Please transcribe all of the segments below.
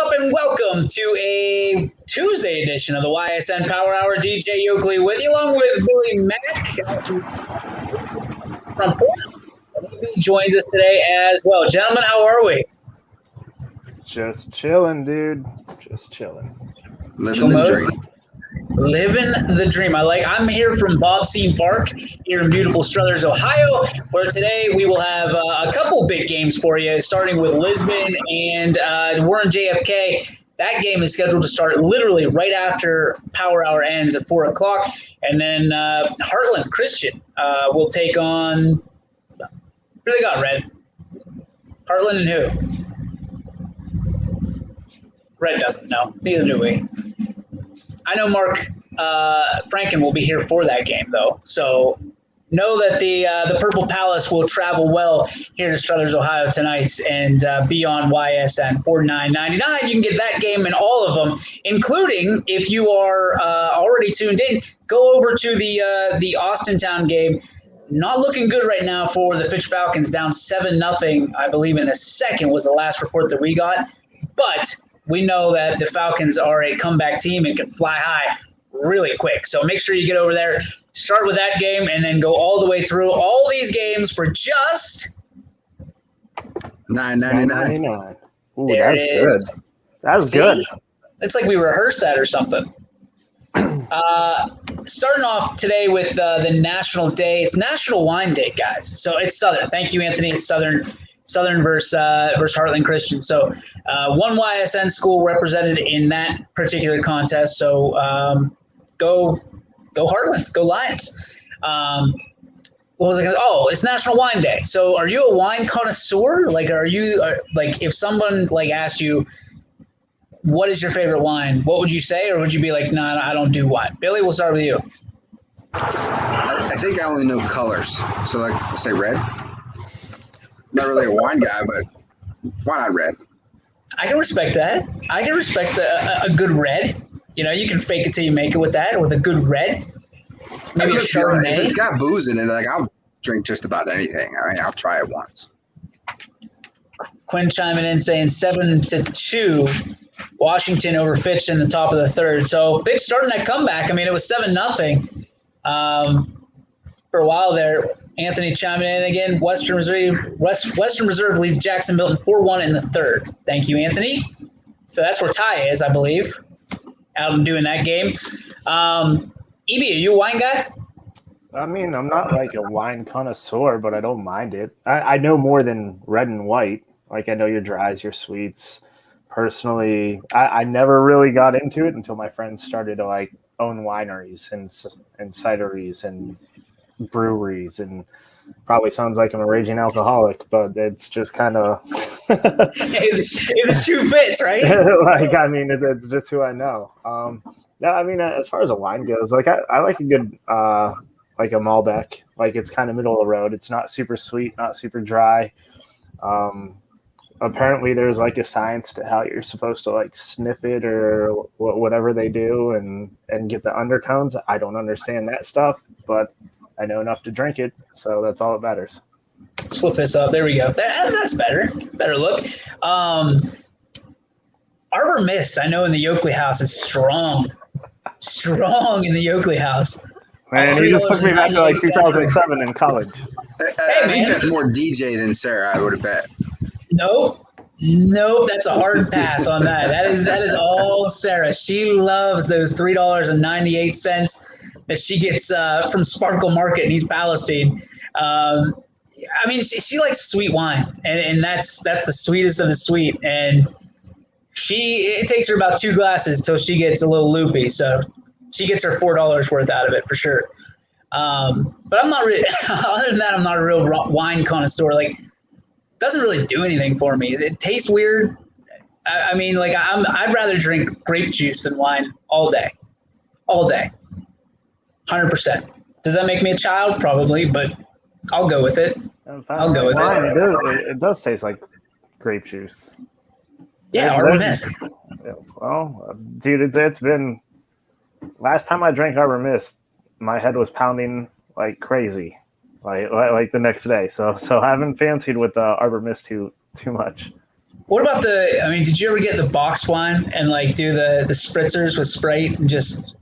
up, and welcome to a Tuesday edition of the Ysn Power Hour. DJ Oakley with you, along with Billy Mack from Portland. He joins us today as well. Gentlemen, how are we? Just chilling, dude. Just chilling. Living the dream. Living the dream. I'm here from Bob Scene Park here in beautiful Struthers, Ohio, where today we will have a couple big games for you, starting with Lisbon and we're in JFK. That game is scheduled to start literally right after Power Hour ends at 4 o'clock. And then Heartland Christian will take on – who they got, Red? Heartland and who? Red doesn't know. Neither do we. I know Mark Franken will be here for that game, though. So know that the Purple Palace will travel well here to Struthers, Ohio tonight and be on YSN for $9.99. You can get that game and all of them, including if you are already tuned in, go over to the Austintown game. Not looking good right now for the Fitch Falcons, down 7-0, I believe, in the second was the last report that we got. But we know that the Falcons are a comeback team and can fly high really quick. So make sure you get over there, start with that game, and then go all the way through all these games for just $9.99. Ooh, that's good. That was good. It's like we rehearsed that or something. Starting off today with the National Day. It's National Wine Day, guys. So it's Southern. Thank you, Anthony. It's Southern versus Heartland Christian. So one YSN school represented in that particular contest. So go Heartland, go Lions. What was I going to? Oh, it's National Wine Day. So are you a wine connoisseur? Like, if someone asked you, what is your favorite wine? What would you say? Or would you be like, no, I don't do wine? Billy, we'll start with you. I think I only know colors. So say red. Not really a wine guy, but why not red? I can respect that. I can respect a good red. You know, you can fake it till you make it with that, with a good red. Maybe a Chardonnay. If it's got booze in it, I'll drink just about anything. I mean, I'll try it once. Quinn chiming in saying 7-2, Washington over Fitch in the top of the third. So Fitch starting that comeback. I mean, it was 7-0 for a while there. Anthony chiming in again. Western Reserve leads Jackson Milton 4-1 in the third. Thank you, Anthony. So that's where Ty is, I believe, out and doing that game. EB, are you a wine guy? I mean, I'm not like a wine connoisseur, but I don't mind it. I know more than red and white. Like, I know your dries, your sweets. Personally, I never really got into it until my friends started to own wineries and cideries and breweries, and probably sounds like I'm a raging alcoholic, but it's just kind of the shoe fits, right? I mean, it's just who I know. No, I mean, as far as a wine goes, I like a good a Malbec. It's kind of middle of the road. It's not super sweet, not super dry. Apparently there's a science to how you're supposed to sniff it or whatever they do and get the undertones. I don't understand that stuff, but I know enough to drink it, so that's all that matters. Let's flip this up. There we go. That's better. Better look. Arbor Mist, I know in the Yoakley house is strong. Strong in the Yoakley house. Man, you just took me back to 2007 in college. I think that's more DJ than Sarah, I would have bet. Nope, that's a hard pass on that. That is all Sarah. She loves those $3.98 that she gets from Sparkle Market in East Palestine. I mean, she likes sweet wine, and that's the sweetest of the sweet. And it takes her about 2 glasses till she gets a little loopy. So she gets her $4 worth out of it for sure. But I'm not really. Other than that, I'm not a real wine connoisseur. Doesn't really do anything for me. It tastes weird. I mean, I'd rather drink grape juice than wine all day, 100%. Does that make me a child? Probably, but I'll go with it. I'll go with it. It does taste like grape juice. Yeah, Arbor Mist. Well, dude, it's been last time I drank Arbor Mist, my head was pounding like crazy. Like the next day. So I haven't fancied with Arbor Mist too much. What about did you ever get the box wine and like do the spritzers with Sprite and just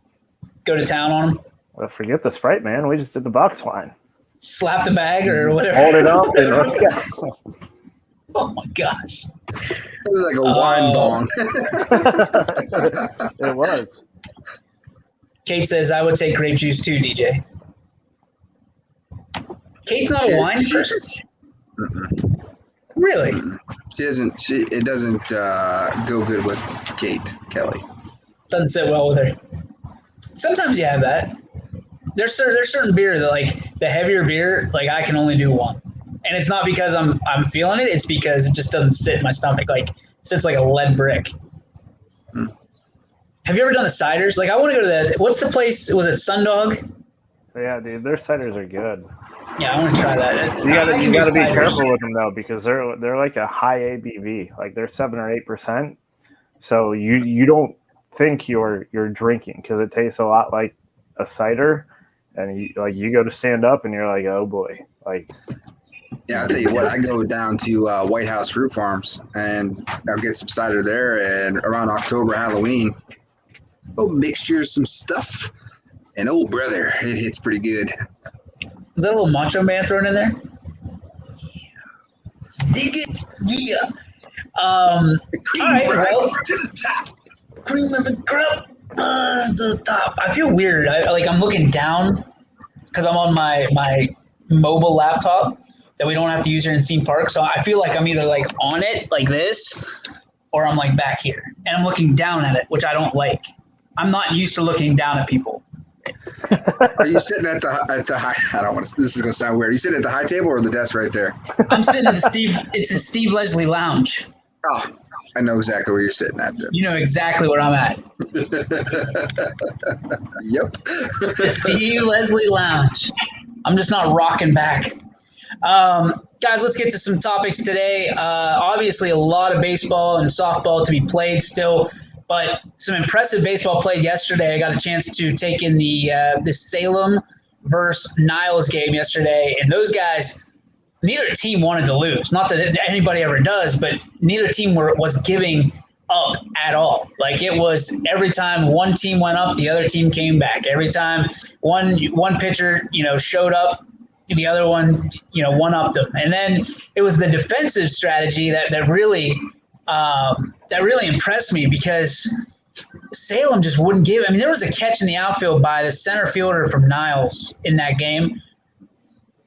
go to town on them? Well, forget the Sprite, man. We just did the box wine. Slap the bag or whatever. Hold it up and let's go. Oh my gosh. It was like a wine bong. It was. Kate says, I would take grape juice too, DJ. Kate's not a wine person? Really? It doesn't go good with Kate Kelly. Doesn't sit well with her. Sometimes you have that. There's certain beer that, like, the heavier beer, like, I can only do one. And it's not because I'm feeling it. It's because it just doesn't sit in my stomach. Like, it sits like a lead brick. Have you ever done the ciders? Like, I want to go to what's the place? Was it Sundog? Yeah, dude, their ciders are good. Yeah, I want to try that. You gotta be careful with them though, because they're like a high ABV, like they're 7 or 8%. So you don't think you're drinking because it tastes a lot like a cider, and you go to stand up and you're like, oh boy, like. Yeah, I'll tell you what. I go down to White House Fruit Farms and I'll get some cider there. And around October, Halloween, mixture of some stuff. And oh brother, it hits pretty good. Is that a little Macho Man thrown in there? Yeah. Dig it, yeah. Cream all right, well, to the top. Cream of the crop to the top. I feel weird. I'm looking down because I'm on my mobile laptop that we don't have to use here in Ysn Park. So I feel like I'm either like on it like this, or I'm like back here, and I'm looking down at it, which I don't like. I'm not used to looking down at people. Are you sitting at the high? I don't want to. This is going to sound weird. Are you sitting at the high table or the desk right there? I'm sitting at It's a Steve Leslie lounge. Oh, I know exactly where you're sitting at. Then. You know exactly where I'm at. Yep. The Steve Leslie lounge. I'm just not rocking back. Guys, let's get to some topics today. Obviously, a lot of baseball and softball to be played still. But some impressive baseball played yesterday. I got a chance to take in the Salem versus Niles game yesterday, and those guys, neither team wanted to lose. Not that anybody ever does, but neither team was giving up at all. Like, it was every time one team went up, the other team came back. Every time one pitcher, showed up, the other one, one-upped them. And then it was the defensive strategy that really impressed me, because Salem just wouldn't give. I mean, there was a catch in the outfield by the center fielder from Niles in that game.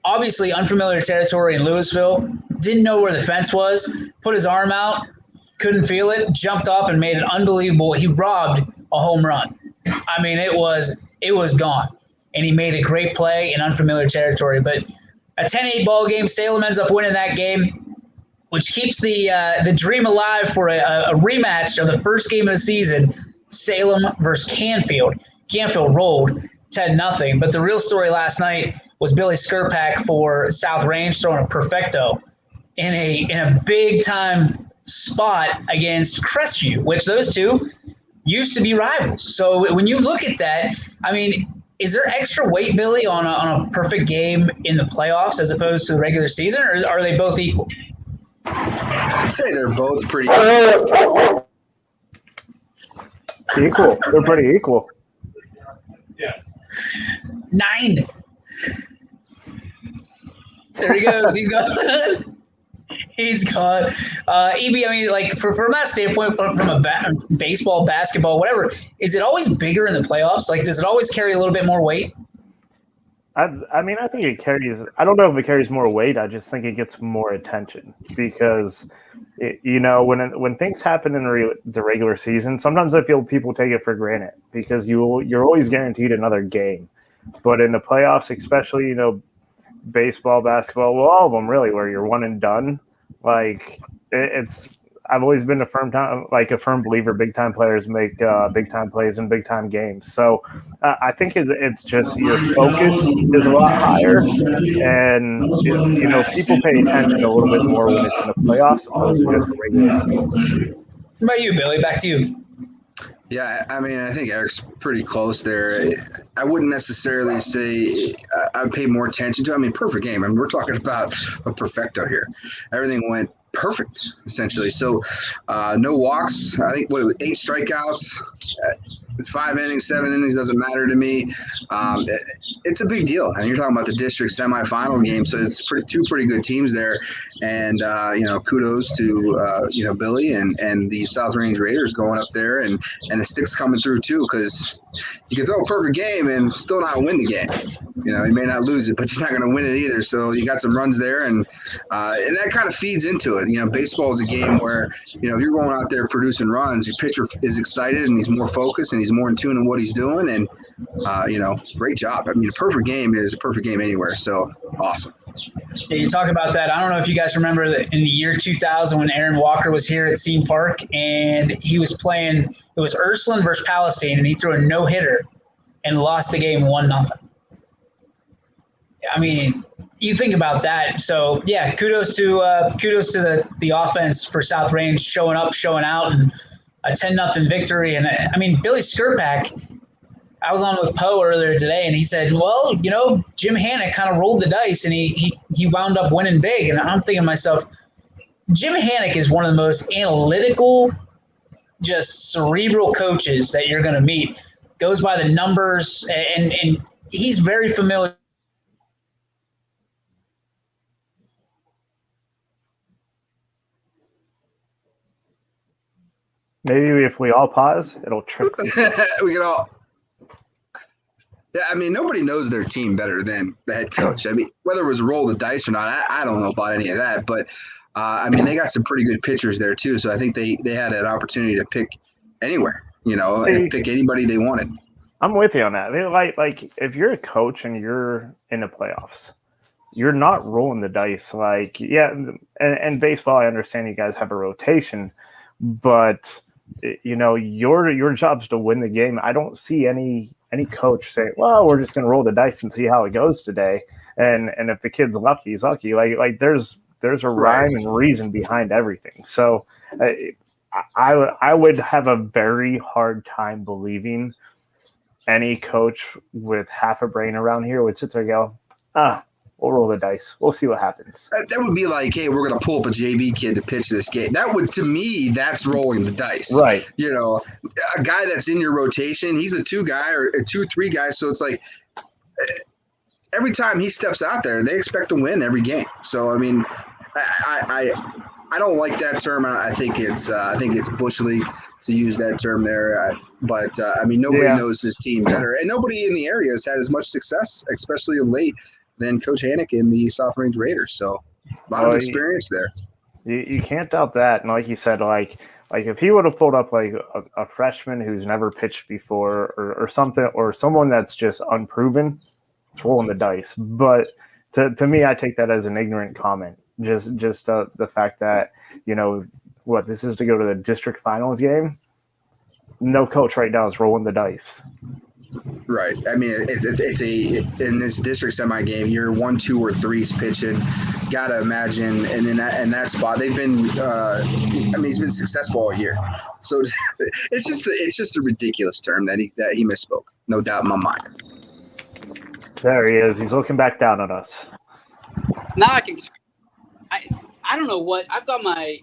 Obviously, unfamiliar territory in Louisville. Didn't know where the fence was. Put his arm out. Couldn't feel it. Jumped up and made an unbelievable. He robbed a home run. I mean, it was gone. And he made a great play in unfamiliar territory. But a 10-8 ball game. Salem ends up winning that game, which keeps the dream alive for a rematch of the first game of the season, Salem versus Canfield. Canfield rolled 10-0. But the real story last night was Billy Skirpak for South Range throwing a perfecto in a big-time spot against Crestview, which those two used to be rivals. So when you look at that, I mean, is there extra weight, Billy, on a perfect game in the playoffs as opposed to the regular season, or are they both equal? I'd say they're both pretty equal. They're pretty equal. Yes. 9. There he goes. He's gone. He's gone. EB, I mean, like, from that standpoint, from a baseball, basketball, whatever, is it always bigger in the playoffs? Like, does it always carry a little bit more weight? I mean, I think it carries – I don't know if it carries more weight. I just think it gets more attention because, when things happen in the regular season, sometimes I feel people take it for granted because you're always guaranteed another game. But in the playoffs, especially, baseball, basketball, well, all of them really, where you're one and done, like it's – I've always been a firm believer big time players make big time plays in big time games. So I think it's just your focus is a lot higher, and people pay attention a little bit more when it's in the playoffs opposed to just the regular season. What about you, Billy? Back to you. Yeah, I mean, I think Eric's pretty close there. I wouldn't necessarily say I would pay more attention to. I mean, perfect game. I mean, we're talking about a perfecto here. Everything went perfect, essentially. So no walks. I think 8 strikeouts, 5 innings, 7 innings, doesn't matter to me. It's a big deal. And you're talking about the district semifinal game, so it's two pretty good teams there. And kudos to Billy and the South Range Raiders going up there, and the sticks coming through too, because you can throw a perfect game and still not win the game. You may not lose it, but you're not going to win it either. So you got some runs there, and that kind of feeds into it. Baseball is a game where if you're going out there producing runs, your pitcher is excited and he's more focused and he's more in tune in what he's doing. And great job. I mean, a perfect game is a perfect game anywhere. So awesome. Yeah, you talk about that. I don't know if you guys remember that in the year 2000 when Aaron Walker was here at Ysn Park and he was playing. It was Ursuline versus Palestine, and he threw a no-hitter and lost the game 1-0. I mean, you think about that. So yeah, kudos to the offense for South Range showing up, showing out, and a 10-0 victory. And I mean, Billy Skirpak, I was on with Poe earlier today, and he said, well, Jim Hannock kind of rolled the dice, and he wound up winning big. And I'm thinking to myself, Jim Hannock is one of the most analytical, just cerebral coaches that you're going to meet. Goes by the numbers, and he's very familiar. Maybe if we all pause, it'll trick. We can all. Yeah, I mean, nobody knows their team better than the head coach. I mean, whether it was roll the dice or not, I don't know about any of that. But, I mean, they got some pretty good pitchers there, too. So I think they had an opportunity to pick anywhere, and pick anybody they wanted. I'm with you on that. Like if you're a coach and you're in the playoffs, you're not rolling the dice. Like, yeah, and baseball, I understand you guys have a rotation, but your job's to win the game. I don't see any coach say, well, we're just going to roll the dice and see how it goes today. And if the kid's lucky, he's lucky. Like there's a rhyme and reason behind everything. So I would have a very hard time believing any coach with half a brain around here would sit there and go, we'll roll the dice. We'll see what happens. That would be like, hey, we're going to pull up a JV kid to pitch this game. That would, to me, that's rolling the dice. Right. A guy that's in your rotation, he's a 2 guy or a 2-3 guy. So it's like every time he steps out there, they expect to win every game. So, I mean, I don't like that term. I think it's Bush League to use that term there. But I mean, nobody knows his team better. And nobody in the area has had as much success, especially of late, than Coach Hannock in the South Range Raiders. So a lot of experience there. You can't doubt that. And like you said, like if he would have pulled up like a freshman who's never pitched before or something, or someone that's just unproven, it's rolling the dice. But to me, I take that as an ignorant comment. Just the fact that, this is to go to the district finals game. No coach right now is rolling the dice. Right. I mean, it's in this district semi game, you're 1, 2, or 3s pitching. Got to imagine, and in that spot, they've been. He's been successful all year. So it's just a ridiculous term that he misspoke. No doubt in my mind. There he is. He's looking back down at us. Now I don't know what I've got my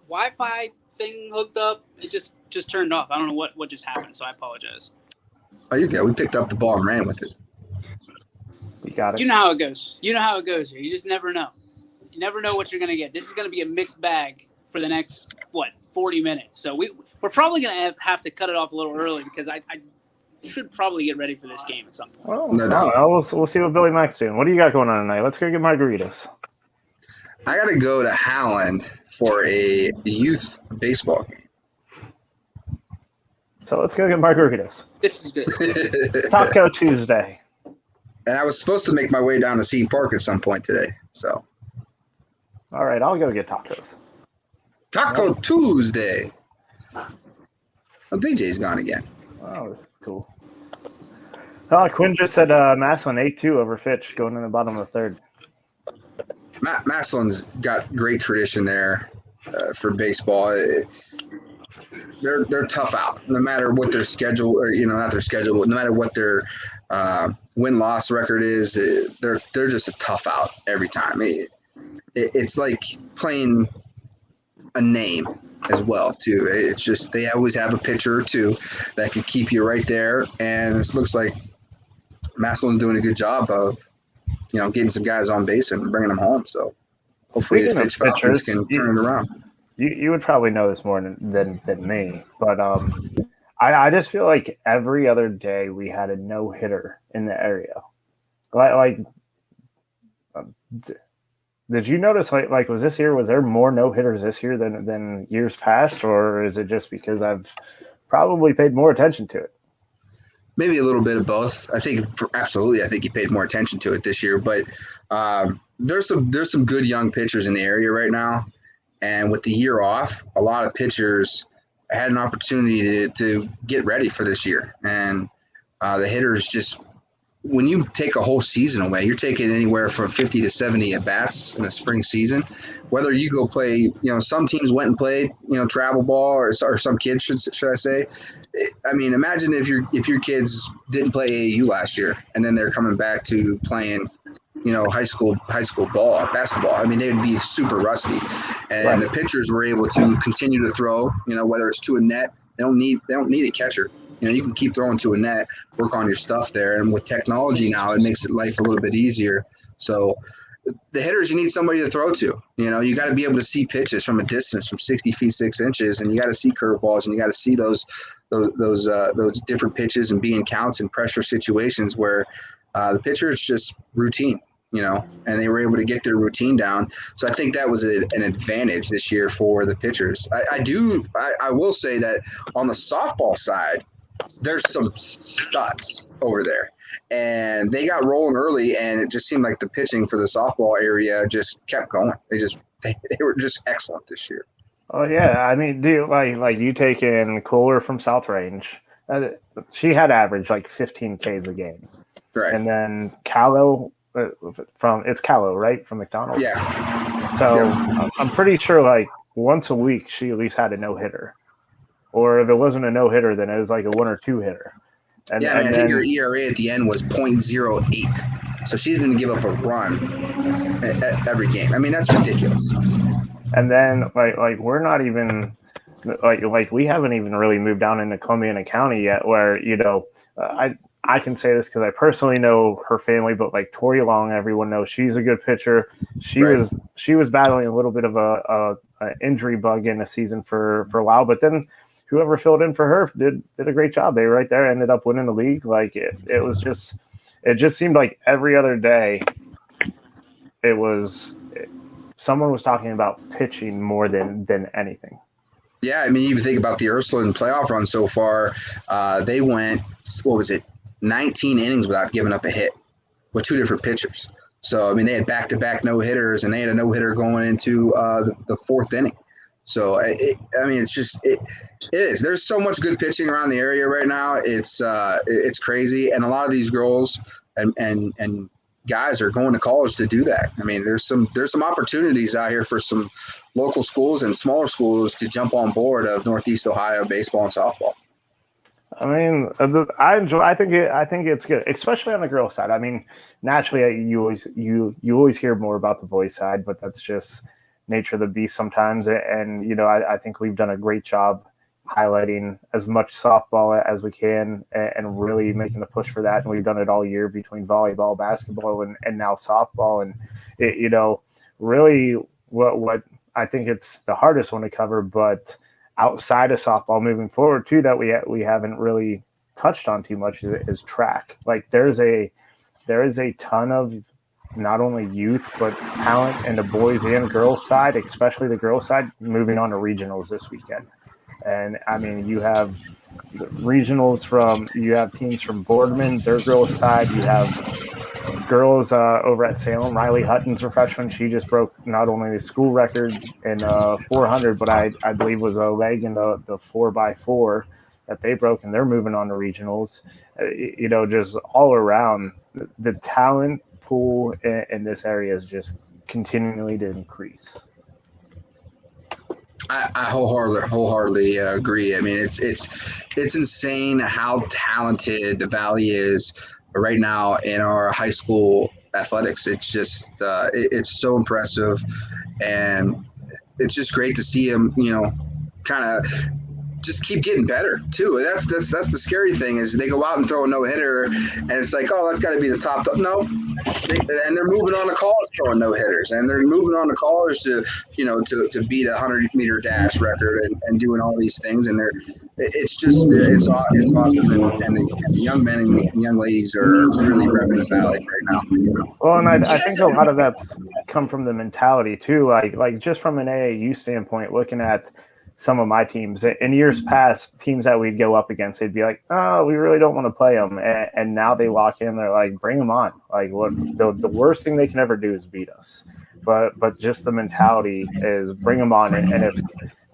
Wi-Fi thing hooked up. It just turned off. I don't know what just happened, so I apologize. Oh, you go. We picked up the ball and ran with it. You got it. You know how it goes. You know how it goes here. You just never know. You never know what you're going to get. This is going to be a mixed bag for the next 40 minutes. So we're probably going to have to cut it off a little early because I should probably get ready for this game at some point. Well, we'll see what Billy Mack's doing. What do you got going on tonight? Let's go get margaritas. I got to go to Howland for a youth baseball game. So let's go get margaritas. This is good. Taco Tuesday. And I was supposed to make my way down to Ysn Park at some point today. So. All right, I'll go get tacos. Taco Tuesday. Oh, DJ's gone again. Oh, this is cool. Quinn just said Maslin 8-2 over Fitch going in the bottom of the third. Maslin's got great tradition there for baseball. They're tough out, no matter what their schedule, or not their schedule, but no matter what their win-loss record is. They're just a tough out every time. It's like playing a name as well too. It's just they always have a pitcher or two that can keep you right there, and it looks like Massillon's doing a good job of getting some guys on base and bringing them home. So hopefully the Speaking of Fitch Falcons pitchers, can turn it around. you would probably know this more than me, but I just feel like every other day we had a no hitter in the area. Like did you notice like was there more no hitters this year than years past, or is it just because I've probably paid more attention to it? Maybe a little bit of both. I think absolutely. I think you paid more attention to it this year, but there's some good young pitchers in the area right now, and with the year off, a lot of pitchers had an opportunity to get ready for this year, and the hitters just. When you take a whole season away, you're taking anywhere from 50 to 70 at bats in the spring season. Whether you go play, some teams went and played, travel ball, or some kids should I say. I mean, imagine if your kids didn't play AAU last year and then they're coming back to playing, high school basketball. I mean, they would be super rusty, and Right. the pitchers were able to continue to throw. Whether it's to a net, they don't need a catcher. You can keep throwing to a net, work on your stuff there. And with technology now, it makes life a little bit easier. So the hitters, you need somebody to throw to. You got to be able to see pitches from a distance from 60 feet, 6 inches, and you got to see curveballs, and you got to see those different pitches and be in counts and pressure situations where the pitcher is just routine. And they were able to get their routine down. So I think that was an advantage this year for the pitchers. I will say that on the softball side, there's some studs over there, and they got rolling early, and it just seemed like the pitching for the softball area just kept going. They were just excellent this year. Oh yeah, I mean, dude, like you take in Kohler from South Range, she had average like 15 Ks a game, Right. and then Callow it's Callow, right, from McDonald. Yeah. So Yeah. I'm pretty sure like once a week she at least had a no hitter. Or if it wasn't a no-hitter, then it was like a 1 or 2 hitter. And I think her ERA at the end was .08. So she didn't give up a run every game. I mean, that's ridiculous. And then like we're not even like we haven't even really moved down into Columbiana County yet, where I can say this because I personally know her family, but like Tori Long, everyone knows she's a good pitcher. She was battling a little bit of a injury bug in the season for a while, but then whoever filled in for her did a great job. They were right there, ended up winning the league. Like it just seemed like every other day someone was talking about pitching more than anything. Yeah, I mean, you think about the Ursuline playoff run so far. They went, 19 innings without giving up a hit with 2 different pitchers. So, I mean, they had back-to-back no-hitters, and they had a no-hitter going into the 4th inning. So, it is. There's so much good pitching around the area right now. It's crazy, and a lot of these girls and guys are going to college to do that. I mean, there's some opportunities out here for some local schools and smaller schools to jump on board of Northeast Ohio baseball and softball. I mean, I think it's good, especially on the girl side. I mean, naturally, you always hear more about the boys side, but that's just nature of the beast sometimes. And I think we've done a great job highlighting as much softball as we can and really making the push for that. And we've done it all year between volleyball, basketball, and now softball. And really what I think it's the hardest one to cover, but outside of softball moving forward too, that we haven't really touched on too much is track. Like there is a ton of not only youth but talent in the boys and girls side, especially the girls side, moving on to regionals this weekend. And I mean, you have regionals you have teams from Boardman, their girls side. You have girls over at Salem. Riley Hutton's a freshman. She just broke not only the school record in 400, but I believe was a leg in the 4x4 that they broke, and they're moving on to regionals. Just all around, the talent pool in this area is just continually to increase. I wholeheartedly agree. I mean, it's insane how talented the Valley is right now in our high school athletics. It's just it's so impressive, and it's just great to see him, kind of just keep getting better too. That's the scary thing is they go out and throw a no hitter, and it's like, oh, that's got to be the top. No, and they're moving on to callers throwing no hitters, and they're moving on to callers to beat a 100-meter dash record and doing all these things, and it's awesome, and the young men and young ladies are really repping the Valley right now. Well, and I think a lot of that's come from the mentality too. Like just from an AAU standpoint, looking at some of my teams in years past, teams that we'd go up against, they'd be like, "Oh, we really don't want to play them," and now they lock in. They're like, "Bring them on!" Like, what the worst thing they can ever do is beat us. But just the mentality is bring them on, and if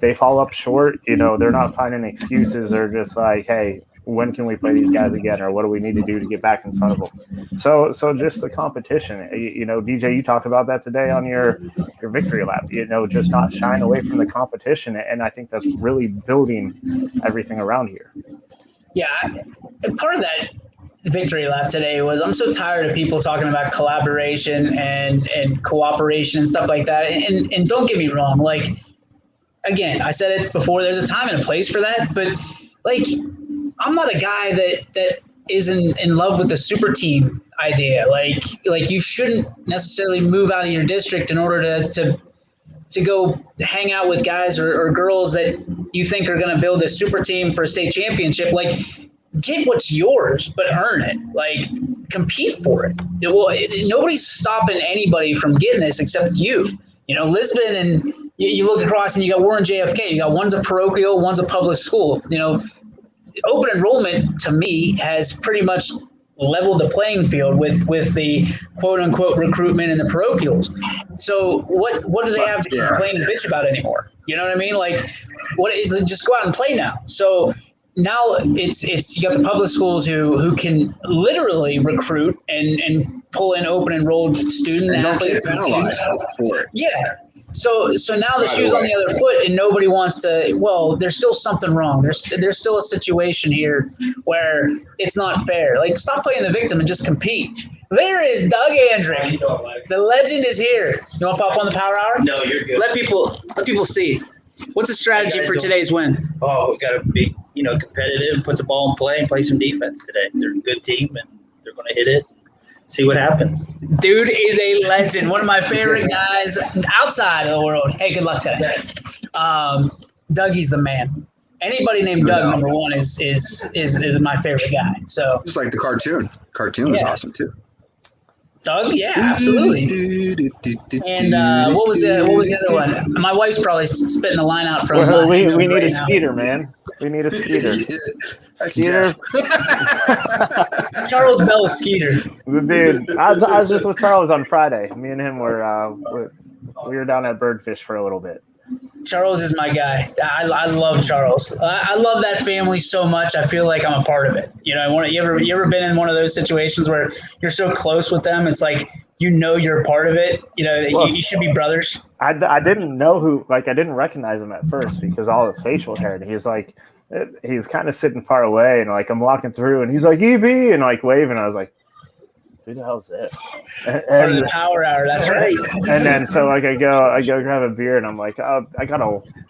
they fall up short, they're not finding excuses. They're just like, "Hey, when can we play these guys again, or what do we need to do to get back in front of them?" So just the competition. DJ, you talked about that today on your victory lap. Just not shying away from the competition, and I think that's really building everything around here. Yeah, part of that victory lap today was I'm so tired of people talking about collaboration and cooperation and stuff like that. And don't get me wrong, like, again, I said it before, there's a time and a place for that, but like, I'm not a guy that is in love with the super team idea. Like you shouldn't necessarily move out of your district in order to go hang out with guys or girls that you think are going to build a super team for a state championship. Like, get what's yours, but earn it. Like, compete for it. Nobody's stopping anybody from getting this except you. Lisbon, and you look across and you got Warren JFK. You got one's a parochial, one's a public school. Open enrollment to me has pretty much leveled the playing field with the quote unquote recruitment in the parochials. So what do they have to complain and bitch about anymore? You know what I mean? Like, just go out and play now. So now it's you got the public schools who can literally recruit and pull in open enrolled student athletes and students. Yeah. So now the shoe's on the other foot, and nobody wants to. Well, there's still something wrong. There's still a situation here where it's not fair. Like, stop playing the victim and just compete. There is Doug Andrick. The legend is here. You want to pop on the Power Hour? No, you're good. Let people see. What's the strategy for today's win? Oh, we got to be competitive, put the ball in play, and play some defense today. They're a good team, and they're going to hit it. See what happens. Dude is a legend. One of my favorite guys outside of the world. Hey, good luck today. Dougie's the man. Anybody named Doug, number one, is my favorite guy. So just like the cartoon. Cartoon was awesome too. Doug, yeah, absolutely. And what was the other one? My wife's probably spitting the line out from. Well, we need a Skeeter, man. We need a Skeeter. Skeeter. Charles Bell Skeeter. Dude, I was just with Charles on Friday. Me and him we were down at Birdfish for a little bit. Charles is my guy. I love Charles. I love that family so much. I feel like I'm a part of it. You ever been in one of those situations where you're so close with them? It's like you're a part of it. You should be brothers. I didn't know who. Like, I didn't recognize him at first because all the facial hair. And he's kind of sitting far away, and like I'm walking through, and he's like EB and like waving. I was like, who the hell's this? Part of the Power Hour, that's right. And then so like I go grab a beer, and I'm like, I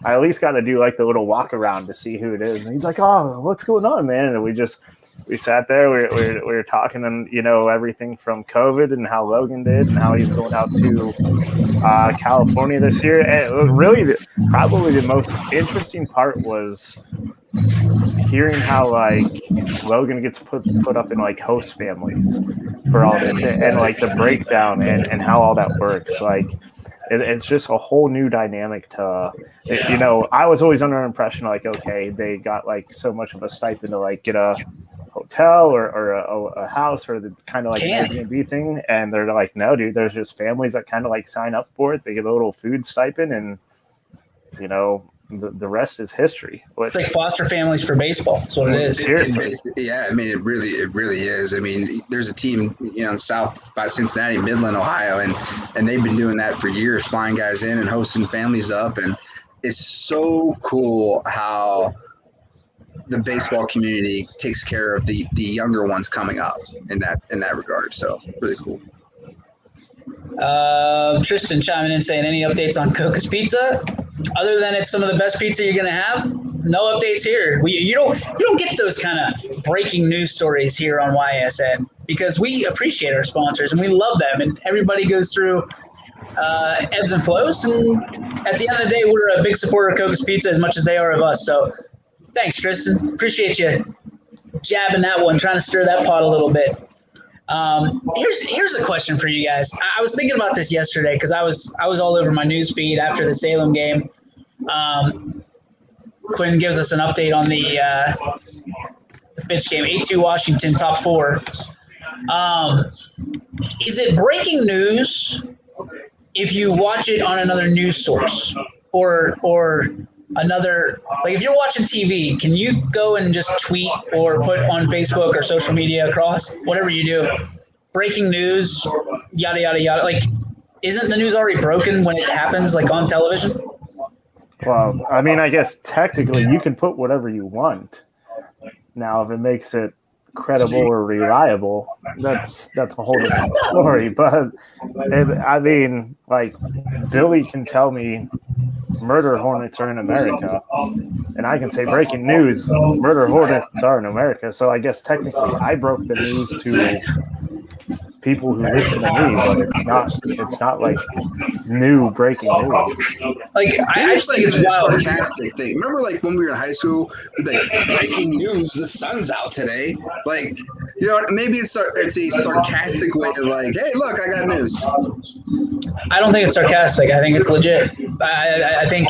at least got to do like the little walk around to see who it is. And he's like, oh, what's going on, man? And we sat there, we were talking, and everything from COVID and how Logan did and how he's going out to California this year. And really, probably the most interesting part was hearing how like Logan gets put up in like host families for all this, and like the breakdown and how all that works. Like it's just a whole new dynamic to I was always under the impression like, okay, they got like so much of a stipend to like get a hotel or a house or the kind of like Airbnb thing, and they're like, no, dude, there's just families that kind of like sign up for it. They get a little food stipend, and the rest is history. It's like foster families for baseball. That's what it is. Seriously. Yeah, I mean, it really is. I mean, there's a team, south by Cincinnati, Midland, Ohio, and they've been doing that for years, flying guys in and hosting families up. And it's so cool how the baseball community takes care of the younger ones coming up in that regard. So really cool. Tristan chiming in saying, any updates on Coca's Pizza? other than it's some of the best pizza you're gonna have, no updates here. You don't get those kind of breaking news stories here on YSN because we appreciate our sponsors and we love them, and everybody goes through ebbs and flows. And at the end of the day, we're a big supporter of Coco's Pizza as much as they are of us. So thanks, Tristan. Appreciate you jabbing that one, trying to stir that pot a little bit. Here's a question for you guys. I was thinking about this yesterday because I was all over my news feed after the Salem game. Quinn gives us an update on the Fitch game, 8-2 Washington, top 4. Is it breaking news if you watch it on another news source or another, like if you're watching TV, can you go and just tweet or put on Facebook or social media across, whatever you do, breaking news, yada, yada, yada. Like, isn't the news already broken when it happens, like on television? Well, I mean, I guess technically you can put whatever you want. Now, if it makes it credible or reliable, that's a whole different story. But I mean, like, Billy can tell me murder hornets are in America, and I can say breaking news, murder hornets are in America. So I guess technically I broke the news to people who listen to me, but it's not like new breaking news. Like I just think it's wild. Sarcastic thing. Remember, like when we were in high school, like breaking news, the sun's out today. Like, you know, maybe it's a sarcastic way of like, hey, look, I got news. I don't think it's sarcastic. I think it's legit. I think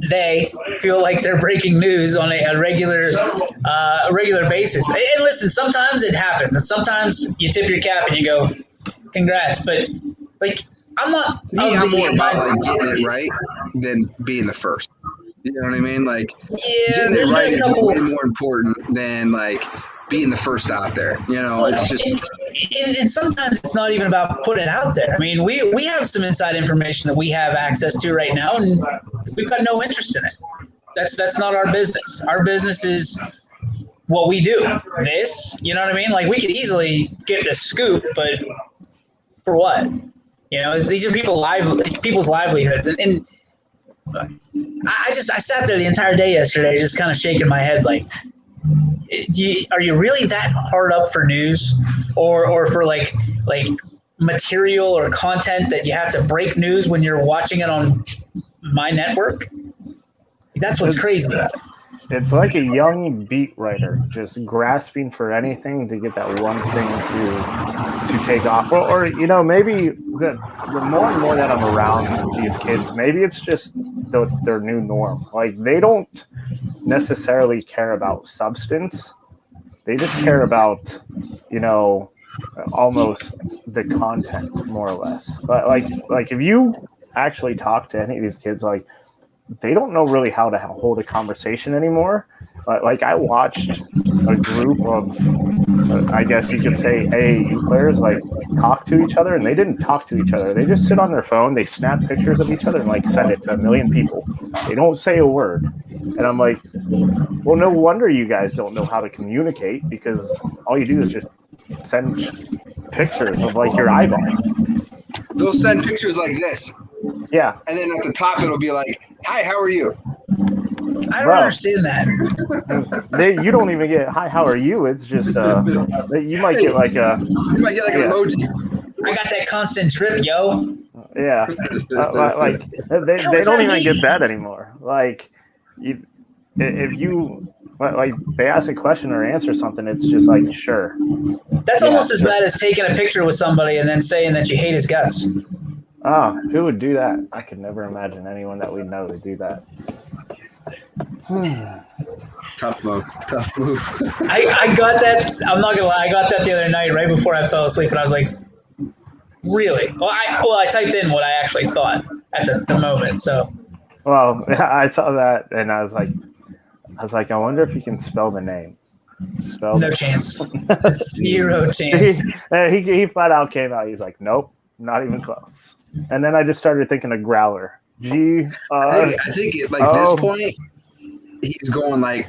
they feel like they're breaking news on a regular basis. And listen, sometimes it happens, and sometimes you tip your cap and you go, "Congrats!" But like, I'm not. To me, I'm more about like getting it right than being the first. You know what I mean? Like, getting it right is way more important than like being the first out there. You know, it's just. And sometimes it's not even about putting it out there. I mean, we have some inside information that we have access to right now, and we've got no interest in it. That's not our business. Our business is what we do. This, you know what I mean? Like, we could easily get the scoop, but for what? You know, these are people's livelihoods. And I sat there the entire day yesterday just kind of shaking my head like, are you really that hard up for news or for like material or content that you have to break news when you're watching it on my network? That's what's crazy about it. It's like a young beat writer just grasping for anything to get that one thing to take off. Or you know, maybe the more and more that I'm around these kids, maybe it's just their new norm. Like, they don't necessarily care about substance. They just care about, you know, almost the content, more or less. But like if you actually talk to any of these kids, like, they don't know really how to hold a conversation anymore. Like, I watched a group of, I guess you could say, AAU players, like, talk to each other, and they didn't talk to each other. They just sit on their phone, they snap pictures of each other, and, like, send it to 1 million people. They don't say a word. And I'm like, well, no wonder you guys don't know how to communicate, because all you do is just send pictures of, like, your eyeball. They'll send pictures like this. Yeah. And then at the top, it'll be like, hi, how are you? I don't understand that. You don't even get, hi, how are you? It's just, you might get like a... You might get like an emoji. I got that constant trip, yo. Yeah. Like, they don't even get that anymore. Like, if you... Like, they ask a question or answer something, it's just like, sure. That's almost as bad as taking a picture with somebody and then saying that you hate his guts. Ah, who would do that? I could never imagine anyone that we know to do that. Tough move. I got that. I'm not gonna lie. I got that the other night, right before I fell asleep, and I was like, "Really?" Well, I typed in what I actually thought at the moment. So, well, I saw that, and I was like, I wonder if you can spell the name. No chance. Zero chance. He flat out came out. He's like, nope, not even close. And then I just started thinking of Growler. I think at this point, he's going like,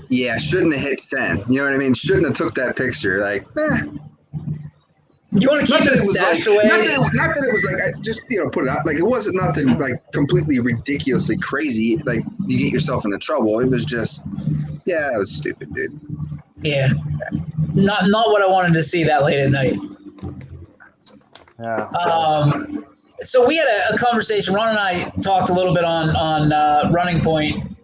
yeah, shouldn't have hit send. You know what I mean? Shouldn't have took that picture. Like, You want to keep it stashed away? Not that it was like I just put it out. Like it wasn't nothing like completely ridiculously crazy. Like you get yourself into trouble. It was just that was stupid, dude. Yeah, not what I wanted to see that late at night. Yeah. So we had a conversation. Ron and I talked a little bit on Running Point.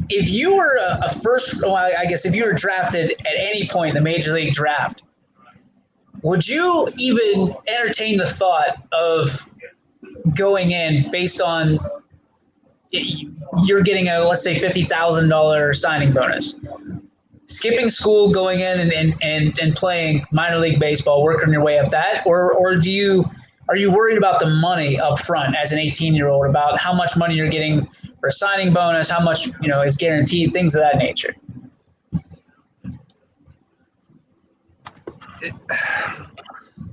If you were I guess if you were drafted at any point in the Major League draft, would you even entertain the thought of going in based on you're getting a, let's say, $50,000 signing bonus, skipping school, going in and playing minor league baseball, working your way up that, or are you worried about the money up front as an 18-year-old, about how much money you're getting for a signing bonus, how much is guaranteed, things of that nature?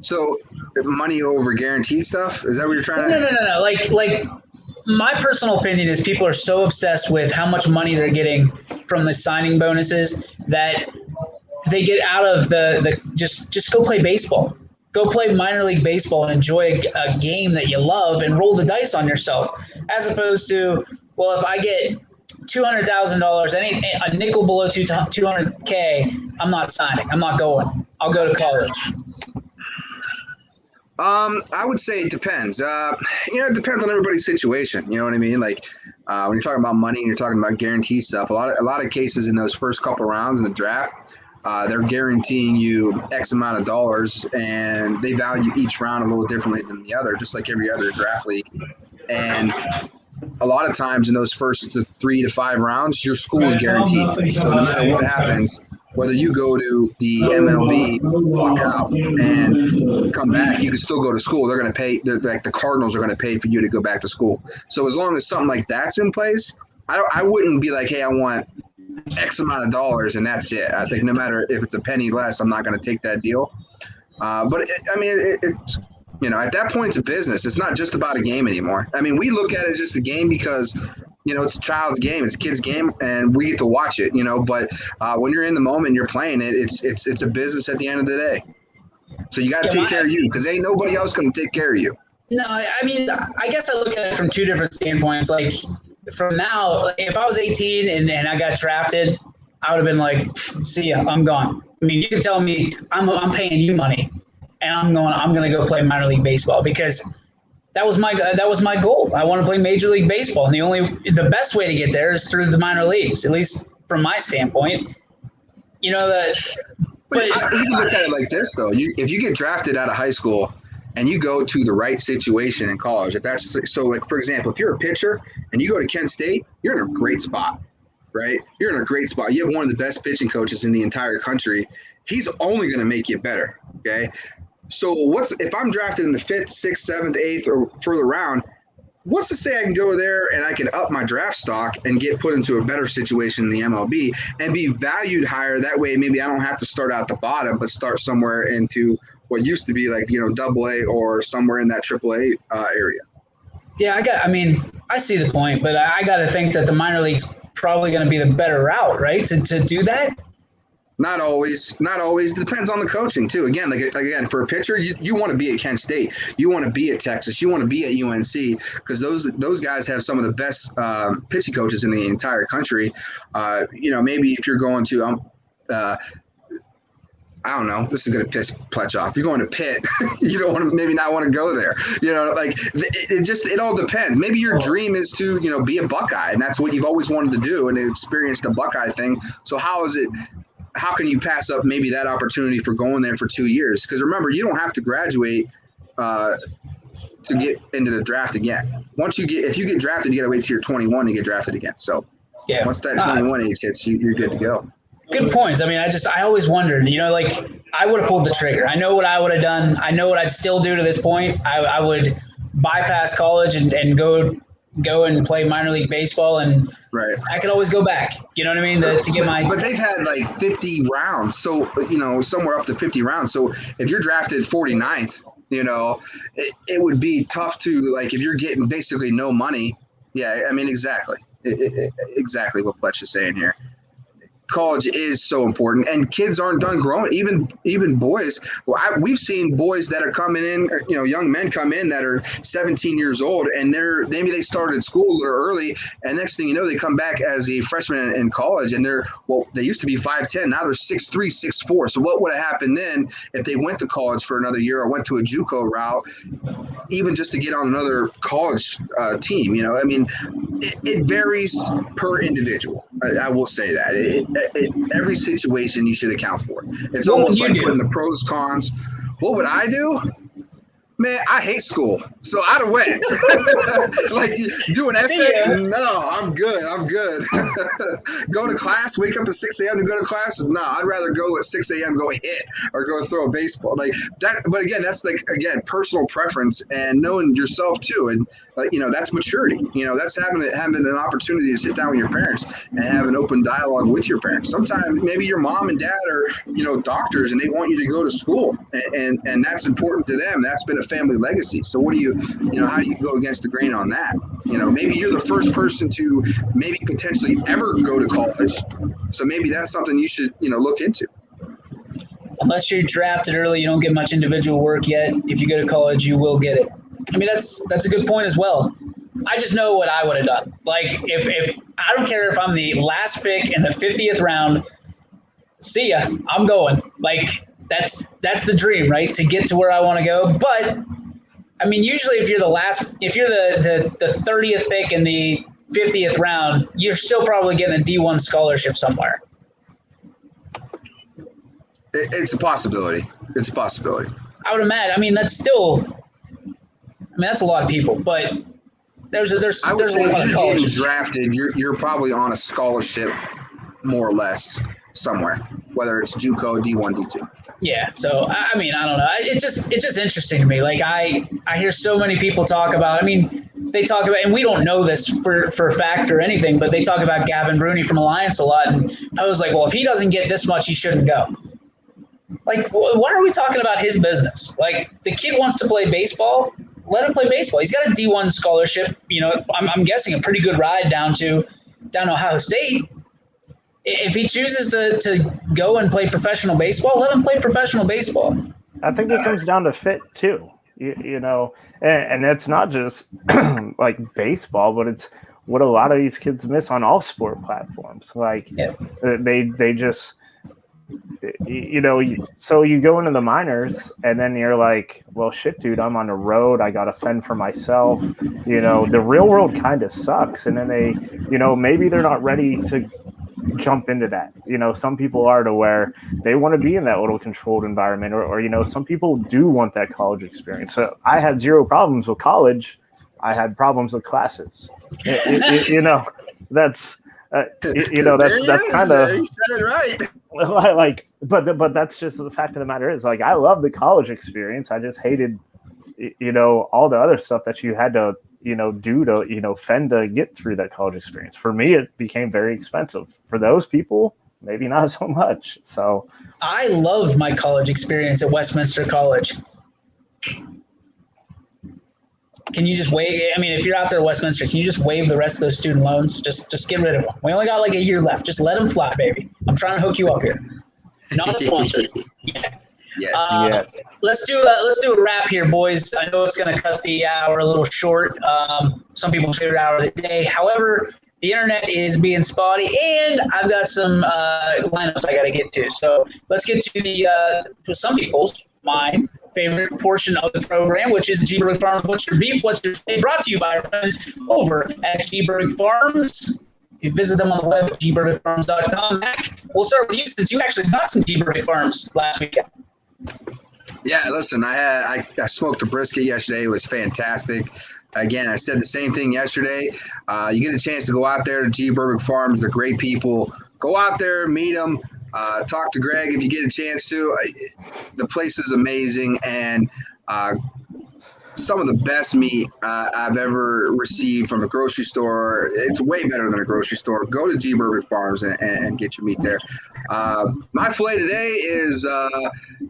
So money over guaranteed stuff? Is that what you're trying to? No. Like my personal opinion is people are so obsessed with how much money they're getting from the signing bonuses that they get out of the just go play baseball. Go play minor league baseball and enjoy a game that you love and roll the dice on yourself, as opposed to, well, if I get $200,000, a nickel below $200K, I'm not signing. I'm not going. I'll go to college. I would say it depends. It depends on everybody's situation. You know what I mean? Like when you're talking about money and you're talking about guaranteed stuff, a lot of cases in those first couple rounds in the draft, they're guaranteeing you X amount of dollars, and they value each round a little differently than the other, just like every other draft league. And a lot of times in those first 3 to 5 rounds, your school is guaranteed. So no matter what happens, whether you go to the MLB, walk out, and come back, you can still go to school. They're going to pay. Like the Cardinals are going to pay for you to go back to school. So as long as something like that's in place, I wouldn't be like, hey, I want X amount of dollars and that's it. I think no matter if it's a penny less, I'm not going to take that deal. But it's at that point, it's a business. It's not just about a game anymore. I mean, we look at it as just a game because it's a child's game, it's a kid's game, and we get to watch it. But when you're in the moment, you're playing it. It's a business at the end of the day. So you got to take care of you, because ain't nobody else going to take care of you. No, I mean, I guess I look at it from two different standpoints. Like, from now, if I was 18 and I got drafted, I would have been like, see ya, I'm gone. I mean, you can tell me I'm paying you money, and I'm going to go play minor league baseball, because that was my goal. I want to play Major League Baseball, and the best way to get there is through the minor leagues, at least from my standpoint. But you can look at it like this, though. If you get drafted out of high school and you go to the right situation in college, if that's so, like, for example, if you're a pitcher and you go to Kent State, you're in a great spot, right? You're in a great spot. You have one of the best pitching coaches in the entire country. He's only going to make you better, okay? So if I'm drafted in the 5th, 6th, 7th, 8th, or further round, what's to say I can go there and I can up my draft stock and get put into a better situation in the MLB and be valued higher? That way, maybe I don't have to start out the bottom, but start somewhere into what used to be like, AA or somewhere in that AAA area. Yeah, I see the point, but I got to think that the minor league's probably going to be the better route, right? To do that. Not always. It depends on the coaching too. Again, again, for a pitcher, you want to be at Kent State, you want to be at Texas, you want to be at UNC, because those guys have some of the best pitching coaches in the entire country. Maybe if you're going to I don't know, this is going to piss Pletch off. You're going to Pitt, you don't want to, maybe not want to go there. It all depends. Maybe your dream is to, be a Buckeye, and that's what you've always wanted to do and experience the Buckeye thing. So how can you pass up maybe that opportunity for going there for 2 years? Because remember, you don't have to graduate to get into the draft again. If you get drafted, you got to wait till you're 21 to get drafted again. So yeah, once that 21 age hits, you're good to go. Good points. I mean, I always wondered, I would have pulled the trigger. I know what I would have done. I know what I'd still do to this point. I would bypass college and go and play minor league baseball, and right. I could always go back. You know what I mean? To get my. But they've had like 50 rounds, so somewhere up to 50 rounds. So if you're drafted 49th, it would be tough to, like, if you're getting basically no money. Yeah, I mean, exactly what Pletch is saying here. college is so important, and kids aren't done growing. Even boys, we've seen boys that are coming in, young men come in that are 17 years old, and maybe they started school a little early, and next thing you know, they come back as a freshman in college, and they used to be 5'10", now they're 6'3", 6'4". So what would have happened then if they went to college for another year or went to a JUCO route, even just to get on another college team? It varies per individual. I will say that. Every situation you should account for. It's almost like putting the pros, cons. What would I do? Man, I hate school, so I'd have went. Like, do an essay? No, I'm good. Go to class, wake up at 6 a.m. to go to class? No, I'd rather go at 6 a.m., go hit, or go throw a baseball. Like that. But again, that's personal preference and knowing yourself too. And that's maturity. That's having an opportunity to sit down with your parents and have an open dialogue with your parents. Sometimes maybe your mom and dad are, doctors, and they want you to go to school, and that's important to them. That's been a family legacy. So what do you how do you go against the grain on that? Maybe you're the first person to maybe potentially ever go to college. So maybe that's something you should, look into. Unless you're drafted early, you don't get much individual work yet. If you go to college, you will get it. That's a good point as well. I just know what I would have done. Like, if I don't care if I'm the last pick in the 50th round, see ya, I'm going. Like, that's the dream, right? To get to where I want to go. But usually if you're the 30th pick in the 50th round, you're still probably getting a D1 scholarship somewhere. It's a possibility. I would imagine. That's still. That's a lot of people, but there's a lot of colleges. Drafted, you're probably on a scholarship, more or less, somewhere, whether it's JUCO, D1, D2. Yeah, so I don't know. It's just interesting to me. Like, I hear so many people talk about. They talk about, and we don't know this for a fact or anything, but they talk about Gavin Bruni from Alliance a lot. And I was like, well, if he doesn't get this much, he shouldn't go. Like, why are we talking about his business? Like, the kid wants to play baseball. Let him play baseball. He's got a D1 scholarship. I'm guessing a pretty good ride down to Ohio State. If he chooses to go and play professional baseball, let him play professional baseball. I think it comes down to fit too, and it's not just like baseball, but it's what a lot of these kids miss on all sport platforms. Like, they just, so you go into the minors and then you're like, well, shit, dude, I'm on the road. I got to fend for myself. The real world kind of sucks. And then they, maybe they're not ready to jump into that. Some people are to where they want to be in that little controlled environment, or some people do want that college experience. So I had zero problems with college. I had problems with classes. That's that's kind of, you said it right. Like, but that's just the fact of the matter is, like, I love the college experience. I just hated, all the other stuff that you had to, do to, fend to get through that college experience. For me, it became very expensive. For those people, maybe not so much. So I loved my college experience at Westminster College. Can you just waive? If you're out there at Westminster, can you just waive the rest of those student loans? Just get rid of them. We only got like a year left. Just let them fly, baby. I'm trying to hook you up here. Not a sponsor. Yeah. Let's do a wrap here, boys. I know it's going to cut the hour a little short. Some people's favorite hour of the day. However, the internet is being spotty, and I've got some lineups I got to get to. So let's get to to some people's, mine, favorite portion of the program, which is G-Berg Farms. What's your beef? What's your say? Brought to you by our friends over at G-Berg Farms. You visit them on the web at gbergfarms.com. Mac, we'll start with you since you actually got some G-Berg Farms last weekend. Yeah, listen, I smoked a brisket yesterday. It was fantastic. Again, I said the same thing yesterday. You get a chance to go out there to G-Berg Farms. They're great people. Go out there, meet them. Talk to Greg if you get a chance to. The place is amazing, and some of the best meat I've ever received from a grocery store. It's way better than a grocery store. Go to G. Burbick Farms and get your meat there. My filet today is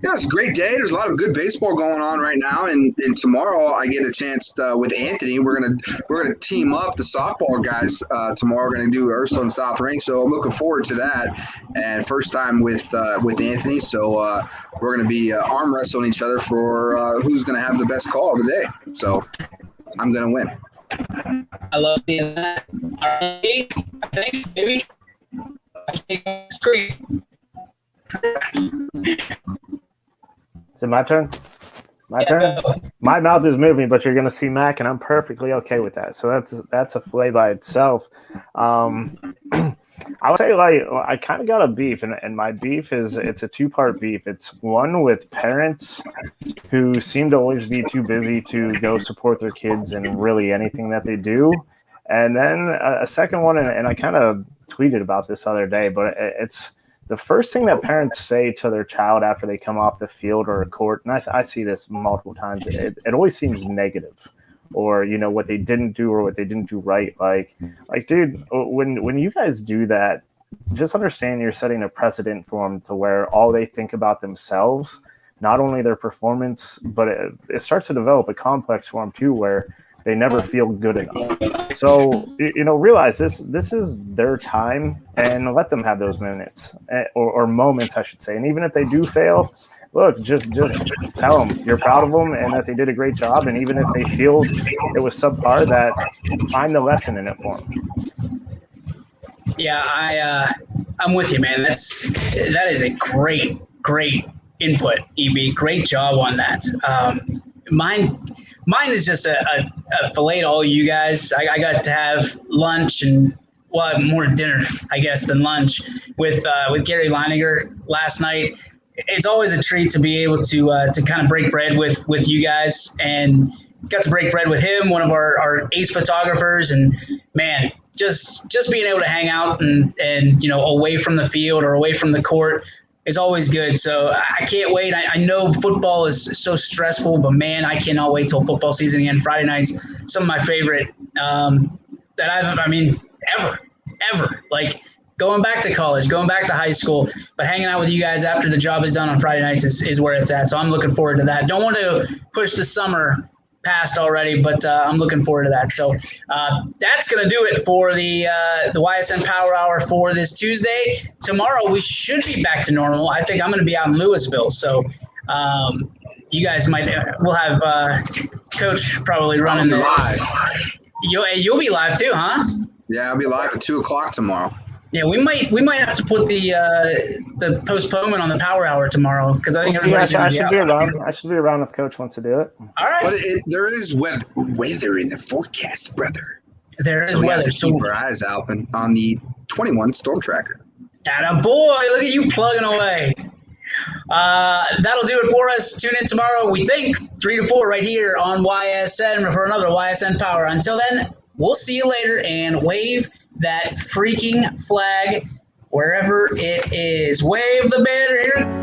it's a great day. There's a lot of good baseball going on right now, and tomorrow I get a chance with Anthony. We're gonna team up the softball guys tomorrow. We're gonna do Urstone South Ring, so I'm looking forward to that. And first time with Anthony, so we're gonna be arm wrestling each other for who's gonna have the best call of the day. So I'm gonna win. I love seeing that. I think maybe. Screen. Is it my turn? My turn? My mouth is moving, but you're going to see Mac, and I'm perfectly okay with that. So that's a filet by itself. I would say, like, I kind of got a beef, and my beef is it's a two-part beef. It's one with parents who seem to always be too busy to go support their kids in really anything that they do. And then a second one, and I kind of tweeted about this other day, but it's the first thing that parents say to their child after they come off the field or a court, and I see this multiple times, it always seems negative, or, you know, what they didn't do or what they didn't do right. Like, dude, when you guys do that, just understand you're setting a precedent for them to where all they think about themselves, not only their performance, but it starts to develop a complex for them too, where they never feel good enough. So, you know, realize this is their time, and let them have those minutes or moments, I should say. And even if they do fail, look, just tell them you're proud of them and that they did a great job. And even if they feel it was subpar, that find the lesson in it for them. Yeah, I'm with you, man. That is a great input, EB. Great job on that. Mine is just a filet to all you guys. I got to have lunch and more dinner, I guess, than lunch with Gary Leininger last night. It's always a treat to be able to kind of break bread with you guys, and got to break bread with him, one of our ace photographers, and man, just being able to hang out and you know, away from the field or away from the court is always good. So I can't wait. I know football is so stressful, but man, I cannot wait till football season again. Friday nights, some of my favorite ever. Like going back to college, going back to high school, but hanging out with you guys after the job is done on Friday nights is where it's at. So I'm looking forward to that. Don't want to push the summer past already, but I'm looking forward to that. So that's going to do it for the Ysn Power Hour for this Tuesday. Tomorrow we should be back to normal. I think I'm going to be out in Louisville, so you guys we'll have Coach probably running the live. You'll be live too, huh? Yeah, I'll be live at 2:00 tomorrow. Yeah, we might have to put the postponement on the Power Hour tomorrow, because I think everybody's I should be around. I should be around if Coach wants to do it. All right. But there is weather in the forecast, brother. There is so we weather. have to keep our eyes open on the 21 Storm Tracker. Atta boy, look at you plugging away. That'll do it for us. Tune in tomorrow, we think, 3 to 4 right here on YSN for another YSN Power. Until then, we'll see you later, and wave that freaking flag wherever it is. Wave the banner here.